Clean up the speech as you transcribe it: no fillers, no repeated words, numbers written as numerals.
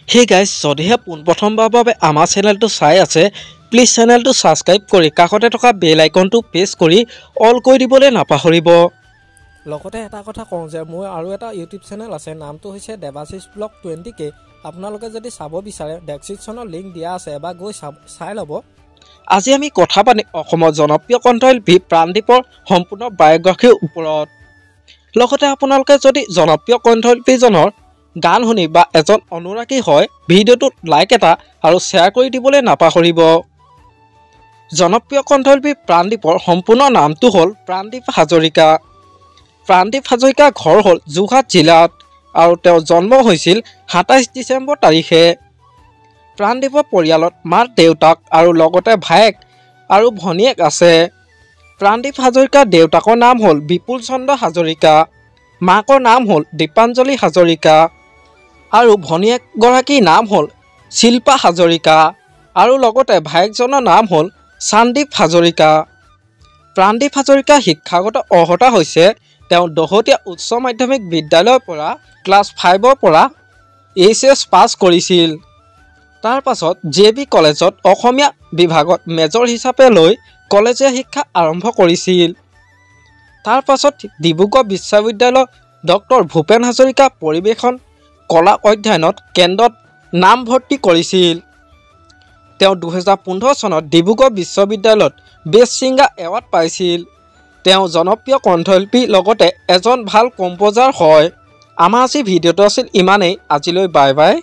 Hey guys, যদিহে পোনপ্ৰথমবাৰৰ বাবে আমাৰ চেনেলটো চাই আছে, প্লিজ চেনেলটো সাবস্ক্ৰাইব কৰি কাষতে থকা বেল আইকনটো প্ৰেছ কৰি অল কৰি দিবলৈ নাপাহৰিব। লগতে এটা কথা কওঁ যে মোৰ আৰু এটা ইউটিউব চেনেল আছে, নামটো হৈছে দেৱাশিষ ব্লগ 20K। আপোনালোকে যদি চাব বিচাৰে ডেসক্ৰিপচনৰ লিংক দিয়া আছে, এবাৰ গৈ চাই ল'ব। আজি আমি কথা পাতি অসমৰ জনপ্ৰিয় কণ্ঠশিল্পী প্ৰাণদীপৰ সম্পূৰ্ণ বায়োগ্ৰাফিৰ ওপৰত। লগতে আপোনালোকে যদি জনপ্ৰিয় কণ্ঠশিল্পীজনৰ গান শুনি বা এজন অনুৰাগী হয়, ভিডিঅ'টোত লাইক এটা আৰু শ্বেয়াৰ কৰি দিবলৈ নাপাহৰিব। জনপ্ৰিয় কণ্ঠশিল্পী প্ৰাণদীপৰ সম্পূৰ্ণ নামটো হ'ল প্ৰাণদীপ হাজৰিকা। প্ৰাণদীপ হাজৰিকাৰ ঘৰ হ'ল যোৰহাট জিলাত আৰু তেওঁৰ জন্ম হৈছিল 27 ডিচেম্বৰ তাৰিখে। প্ৰাণদীপৰ পৰিয়ালত মাক দেউতাক আৰু লগতে ভায়েক আৰু ভনীয়েক আছে। প্ৰাণদীপ হাজৰিকাৰ দেউতাকৰ নাম হ'ল বিপুল চন্দ্ৰ হাজৰিকা, মাকৰ নাম হ'ল দীপাঞ্জলি হাজৰিকা আৰু ভনীয়েকগৰাকীৰ নাম হ'ল শিল্পা হাজৰিকা আৰু লগতে ভায়েকজনৰ নাম হ'ল চান্দীপ হাজৰিকা। প্ৰাণদীপ হাজৰিকাৰ শিক্ষাগত অৰ্হতা হৈছে তেওঁ দহোটীয়া উচ্চ মাধ্যমিক বিদ্যালয়ৰ পৰা ক্লাছ 5ৰ পৰা HS পাছ কৰিছিল। তাৰ পাছত JB কলেজত অসমীয়া বিভাগত মেজৰ হিচাপে লৈ কলেজীয়া শিক্ষা আৰম্ভ কৰিছিল। তাৰ পাছত ডিব্ৰুগড় বিশ্ববিদ্যালয়ত ডক্টৰ ভূপেন হাজৰিকা পৰিৱেশন কলা অধ্যয়নত কেন্দ্ৰত নামভৰ্তি কৰিছিল। তেওঁ 2015 চনত ডিব্ৰুগড় বিশ্ববিদ্যালয়ত বেষ্ট ছিংগাৰ এৱাৰ্ড পাইছিল। তেওঁ জনপ্ৰিয় কণ্ঠশিল্পী লগতে এজন ভাল কম্প'জাৰ হয়। আমাৰ আজি ভিডিঅ'টো আছিল ইমানেই। আজিলৈ বাই বাই।